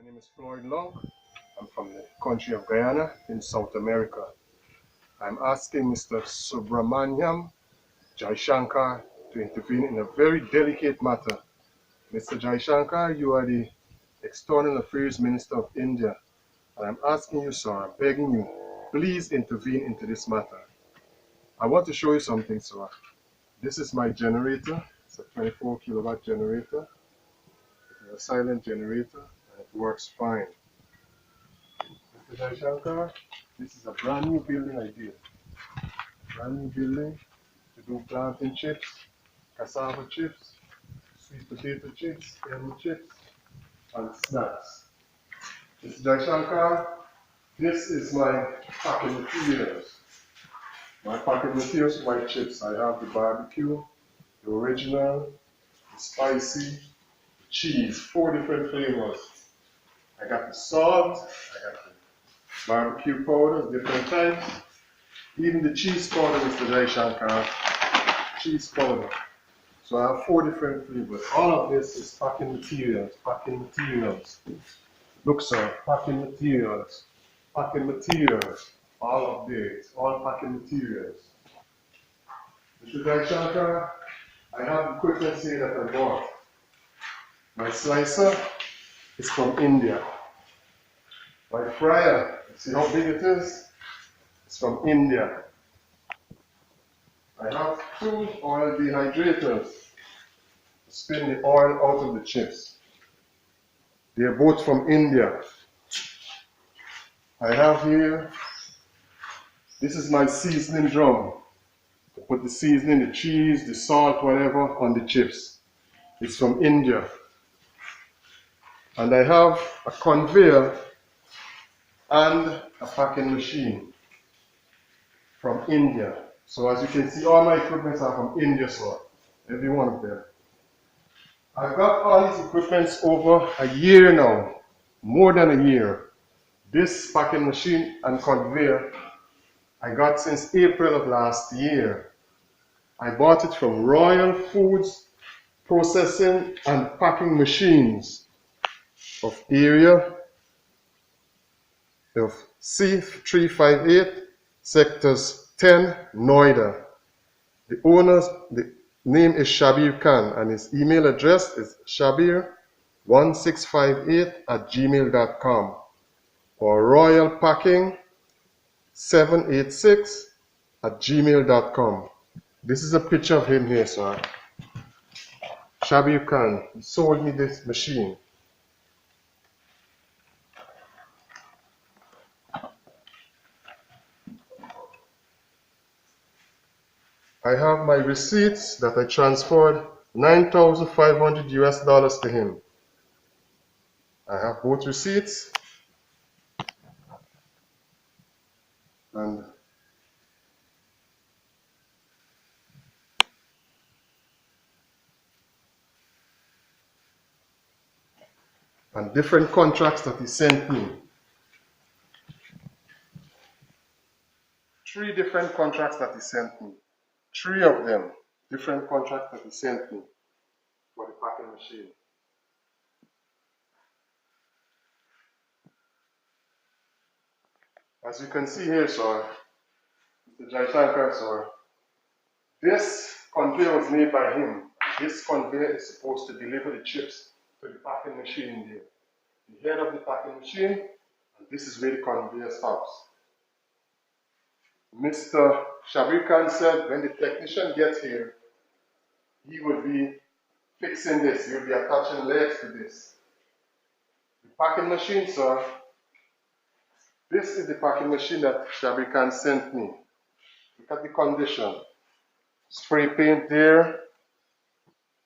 My name is Floyd Long. I'm from the country of Guyana in South America. I'm asking Mr. Subramaniam Jaishankar to intervene in a very delicate matter. Mr. Jaishankar, you are the External Affairs Minister of India, and I'm asking you, sir, I'm begging you, please intervene into this matter. I want to show you something, sir. This is my generator. It's a 24 kilowatt generator. It's a silent generator, and it works fine. Mr. Jaishankar, this is a brand new building idea. Brand new building to do plantain chips, cassava chips, sweet potato chips, yellow chips, and snacks. Mr. Jaishankar, this is my packing materials. My packing materials for my chips. I have the barbecue, the original, the spicy, the cheese, 4 different flavors. I got the salt, I got the barbecue powders, different types. Even the cheese powder, Mr. Jaishankar, cheese powder. So I have 4 different flavors. All of this is packing materials, packing materials. Look, sir, packing materials, packing materials. All of this, all packing materials. Mr. Jaishankar, I have equipment here that I bought. My slicer is from India. My fryer, see how big it is? It's from India. I have 2 oil dehydrators to spin the oil out of the chips. They are both from India. I have here, this is my seasoning drum. To put the seasoning, the cheese, the salt, whatever, on the chips. It's from India. And I have a conveyor and a packing machine from India. So as you can see, all my equipment are from India, sir. Every one of them. I've got all these equipments over a year now. More than a year. This packing machine and conveyor I got since April of last year. I bought it from Royal Foods Processing and Packing Machines of area of C358, sectors 10, Noida. The owner's name is Shabir Khan and his email address is shabir1658@gmail.com or royalpacking786@gmail.com. This is a picture of him here, sir. Shabir Khan, he sold me this machine. I have my receipts that I transferred $9,500 US to him. I have both receipts and different contracts that he sent me. 3 different contracts that he sent me. 3 of them, different contracts that he sent me for the packing machine. As you can see here, sir, Mr. Jaishankar, sir, this conveyor was made by him. This conveyor is supposed to deliver the chips to the packing machine there. The head of the packing machine, and this is where the conveyor stops. Mr. Shabir Khan said when the technician gets here, he will be fixing this. He will be attaching legs to this. The packing machine, sir, this is the packing machine that Shabir Khan sent me. Look at the condition. Spray paint there,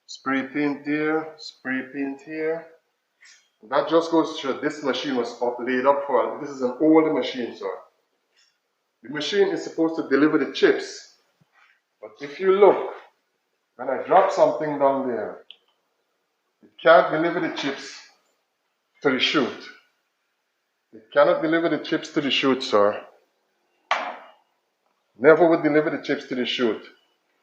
spray paint there, spray paint here. That just goes to show this machine was laid up for. This is an older machine, sir. The machine is supposed to deliver the chips. But if you look, when I drop something down there, it can't deliver the chips to the chute. It cannot deliver the chips to the chute, sir. Never would deliver the chips to the chute.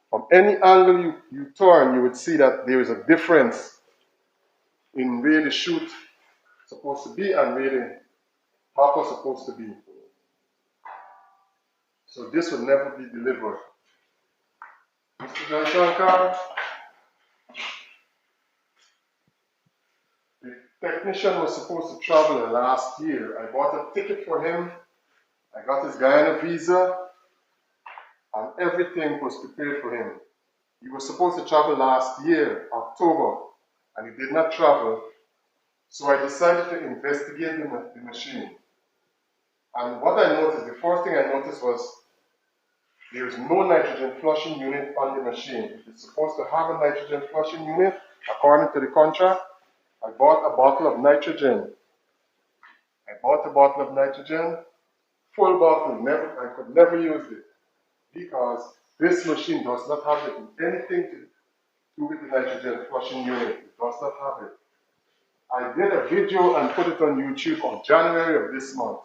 From any angle you turn, you would see that there is a difference in where the chute is supposed to be and where the hopper supposed to be. So this will never be delivered. Mr. Jaishankar, the technician was supposed to travel last year. I bought a ticket for him. I got his Guyana visa and everything was prepared for him. He was supposed to travel last year, October, and he did not travel. So I decided to investigate the machine. And what I noticed, the first thing I noticed was there is no nitrogen flushing unit on the machine. It is supposed to have a nitrogen flushing unit according to the contract. I bought a bottle of nitrogen. Full bottle. I could never use it because this machine does not have anything to do with the nitrogen flushing unit. It does not have it. I did a video and put it on YouTube on January of this month.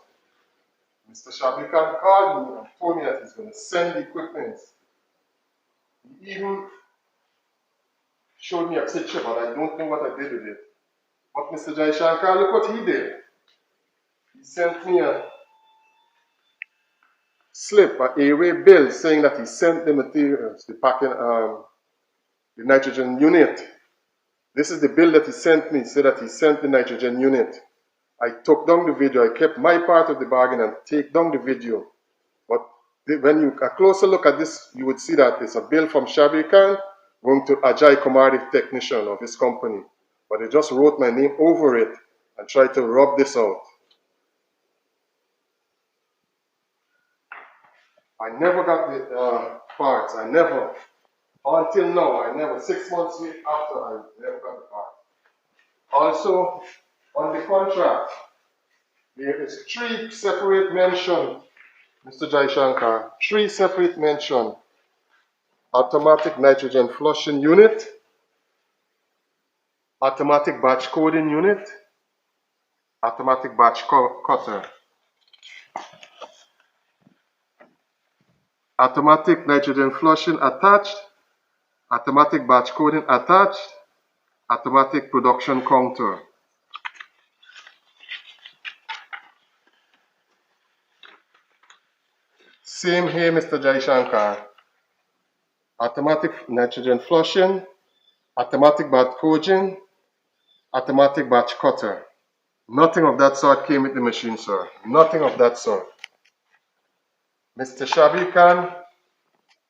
Mr. Shabikan called me and told me that he's going to send the equipment. He even showed me a picture, but I don't know what I did with it. But Mr. Jaishankar, look what he did. He sent me a slip, an airway bill, saying that he sent the materials, the packing, the nitrogen unit. This is the bill that he sent me, said that he sent the nitrogen unit. I took down the video. I kept my part of the bargain and take down the video. But when you a closer look at this, you would see that it's a bill from Shabir Khan going to Ajay Kumar, the technician of his company. But they just wrote my name over it and tried to rub this out. I never got the parts. I never, until now, I never, 6 months after, I never got the parts. Also, on the contract, there is 3 separate mentions, Mr. Jaishankar, 3 separate mentions. Automatic nitrogen flushing unit, automatic batch coding unit, automatic batch cutter. Automatic nitrogen flushing attached, automatic batch coding attached, automatic production counter. Same here, Mr. Jaishankar. Automatic nitrogen flushing, automatic batch coding, automatic batch cutter. Nothing of that sort came with the machine, sir. Nothing of that sort. Mr. Shabir Khan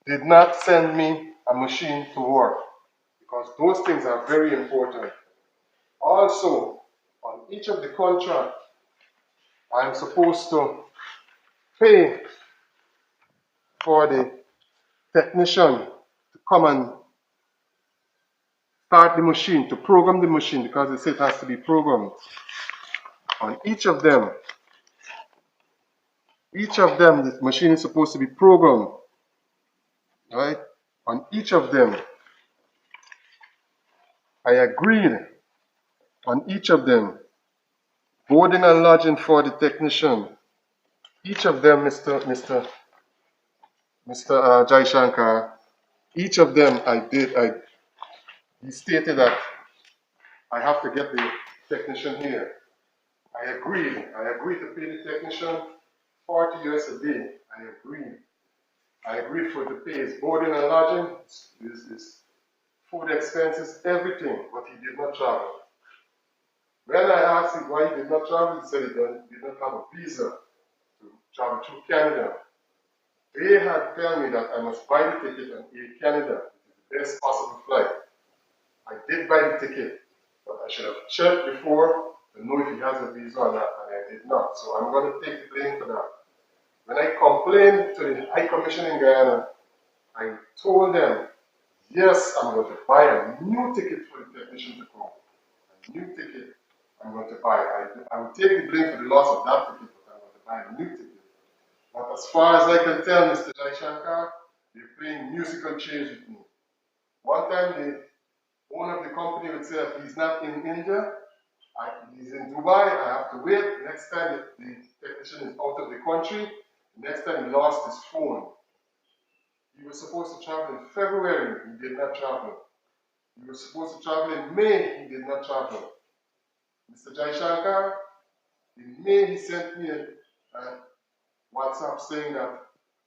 did not send me a machine to work because those things are very important. Also, on each of the contracts, I'm supposed to pay for the technician to come and start the machine, to program the machine because they say it has to be programmed. On each of them, the machine is supposed to be programmed, right? On each of them, I agreed on each of them, boarding and lodging for the technician. Each of them, Mr. Jaishankar, each of them he stated that I have to get the technician here. I agreed to pay the technician 40 US a day. I agreed for to pay his boarding and lodging, his food expenses, everything, but he did not travel. When I asked him why he did not travel, he said he did not have a visa to travel through Canada. They had told me that I must buy the ticket on Air Canada, which is the best possible flight. I did buy the ticket, but I should have checked before to know if he has a visa or not, and I did not. So I'm going to take the blame for that. When I complained to the High Commission in Guyana, I told them, yes, I'm going to buy a new ticket for the technician to come. A new ticket I'm going to buy. I will take the blame for the loss of that ticket, but I'm going to buy a new ticket. But as far as I can tell, Mr. Jaishankar, they're playing musical chairs with me. One time, the owner of the company would say that he's not in India, he's in Dubai, I have to wait. Next time the technician is out of the country, next time he lost his phone. He was supposed to travel in February, he did not travel. He was supposed to travel in May, he did not travel. Mr. Jai Shankar, in May he sent me a WhatsApp saying that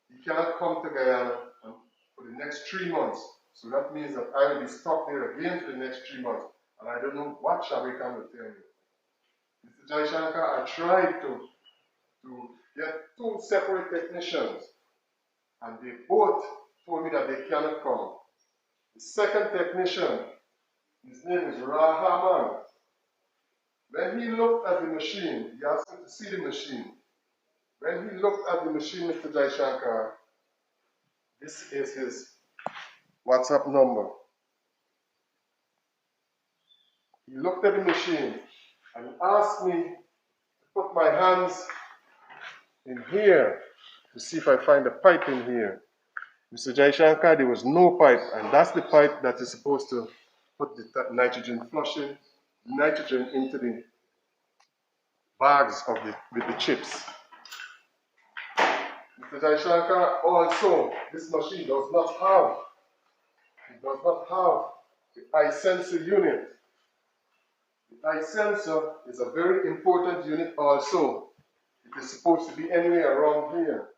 he cannot come to Guyana for the next 3 months. So that means that I will be stuck there again for the next 3 months. And I don't know what Shabika will tell me. Mr. Jai Shankar, I tried to get 2 separate technicians, and they both told me that they cannot come. The second technician, his name is Rahaman. When he looked at the machine, he asked me to see the machine. When he looked at the machine, Mr. Jai Shankar, this is his WhatsApp number. He looked at the machine and asked me to put my hands in here to see if I find a pipe in here. Mr. Jai Shankar, there was no pipe, and that's the pipe that is supposed to put the nitrogen flushing, nitrogen into the bags of with the chips. Mr. Jai Shankar, also, this machine does not have the eye sensor unit. The eye sensor is a very important unit also. It is supposed to be anywhere around here.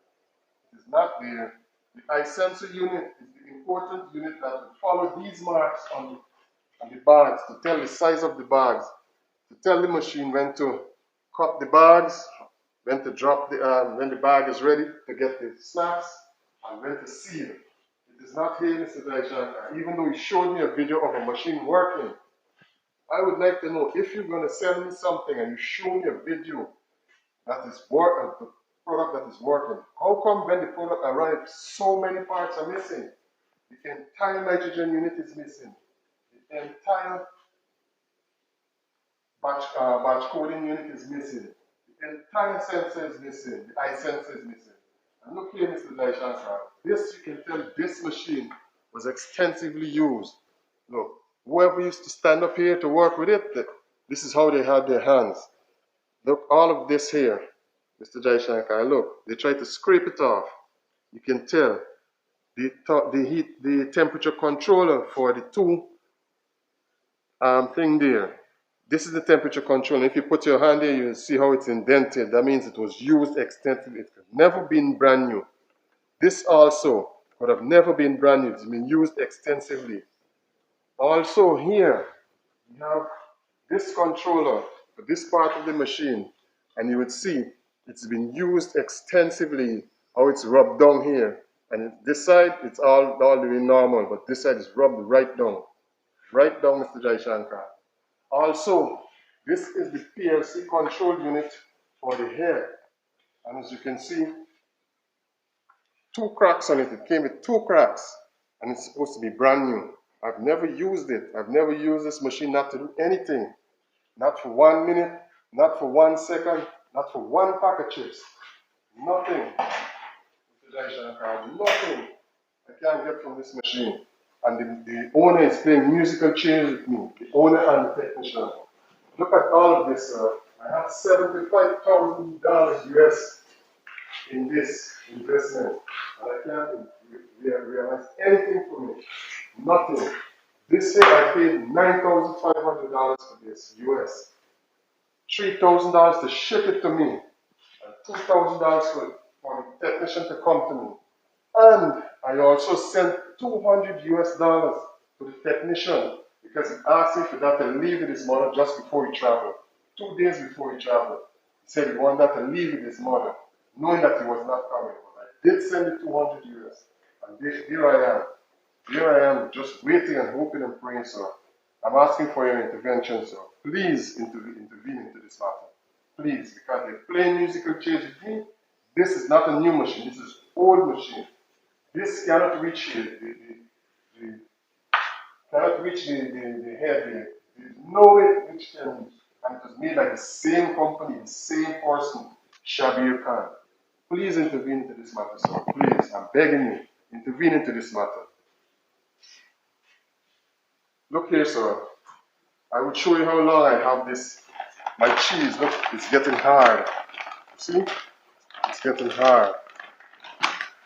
It is not there. The eye sensor unit is the important unit that will follow these marks on the bags to tell the size of the bags, to tell the machine when to cut the bags, when to drop when the bag is ready to get the snaps, and when to seal. It is not here, Mr. Jai Shankar. Even though he showed me a video of a machine working, I would like to know, if you're going to sell me something and you show me a video that is the product that is working, how come when the product arrives, so many parts are missing? The entire nitrogen unit is missing. The entire batch coding unit is missing. The entire sensor is missing. The eye sensor is missing. And look here, Mr. Jai Shankar. This, you can tell this machine was extensively used. Look, whoever used to stand up here to work with it, this is how they had their hands. Look, all of this here, Mr. Jai Shankar, look, they try to scrape it off. You can tell the temperature controller for the 2 thing there. This is the temperature control. If you put your hand there, you'll see how it's indented. That means it was used extensively. It could never been brand new. This also could have never been brand new. It's been used extensively. Also here, you have this controller for this part of the machine, and you would see it's been used extensively, how it's rubbed down here. And this side, it's all the way normal, but this side is rubbed right down. Right down, Mr. Jai Shankar. Also, this is the PLC control unit for the hair. And as you can see, 2 cracks on it. It came with 2 cracks, and it's supposed to be brand new. I've never used it. I've never used this machine not to do anything. Not for 1 minute, not for 1 second, not for 1 pack of chips. Nothing. Mr. Jai Shankar, nothing I can't get from this machine. And the owner is playing musical chairs with me, the owner and the technician. Look at all of this, sir. I have $75,000 US in this investment, and I can't realize anything from it. Nothing. This year I paid $9,500 for this US, $3,000 to ship it to me, and $2,000 for the technician to come to me. And I also sent $200 US to the technician because he asked me for that to leave with his mother just before he traveled. 2 days before he traveled. He said he wanted that to leave with his mother, knowing that he was not coming. But I did send the 200 US. And here I am. Here I am, just waiting and hoping and praying, sir. I'm asking for your intervention, sir. Please intervene into this matter. Please, because they're playing musical chairs with me. This is not a new machine. This is old machine. This cannot reach the head there. There's no way which can reach. And it was made by the same company, the same person, Shabir Khan. Please intervene into this matter, sir. Please, I'm begging you, intervene into this matter. Look here, sir. I will show you how long I have this. My cheese, look, it's getting hard. See? It's getting hard.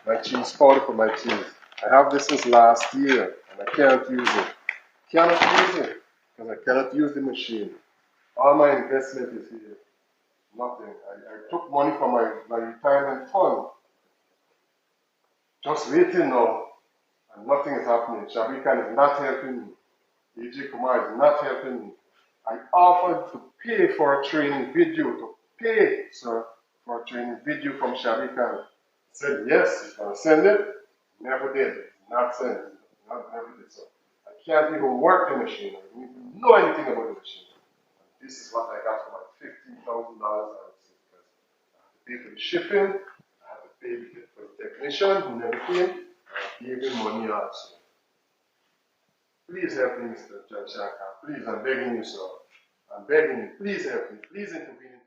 My cheese powder for my cheese. I have this since last year, and I can't use it. Cannot use it, because I cannot use the machine. All my investment is here. Nothing. I took money from my retirement fund. Just waiting now. And nothing is happening. Shabikan is not helping me. AJ Kumar is not helping me. I offered to pay for a training video, to pay, sir, for a training video from Shabikan. He said yes, he's going to send it. Never did. Not sent it. Never did so. I can't even work the machine. I don't even know anything about the machine. And this is what I got for my $15,000. I have to pay for the shipping. I have to pay for the technician who never came. I gave him money also. Please help me, Mr. Jaishankar. Please, I'm begging you, sir. I'm begging you. Please help me. Please intervene.